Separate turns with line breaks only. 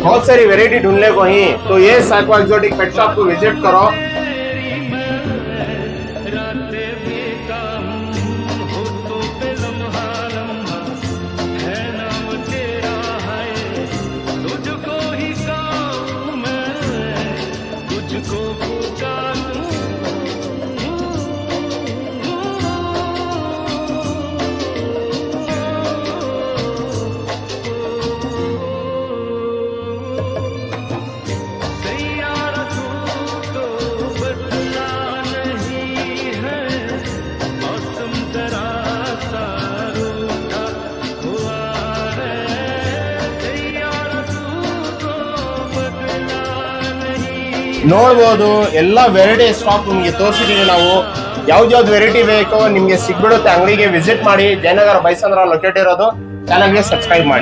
बहुत सारी वेराइटी ढूंढने को ही, तो ये साइको एक्सोटिक पेट शॉप को विजिट करो। ನೋಡ್ಬೋದು ಎಲ್ಲ ವೆರೈಟಿ ಸ್ಟಾಕ್ ನಿಮಗೆ ತೋರಿಸಿದೀವಿ ನಾವು। ಯಾವ್ದು ವೆರೈಟಿ ಬೇಕೋ ನಿಮ್ಗೆ ಸಿಗ್ಬಿಡುತ್ತೆ, ಅಂಗಡಿಗೆ ವಿಸಿಟ್ ಮಾಡಿ। ಜಯನಗರ ಬೈಸಂದ್ರ ಲೊಕೇಟ್ ಇರೋದು। ಚಾನಲ್ಗೆ ಸಬ್ಸ್ಕ್ರೈಬ್ ಮಾಡಿ।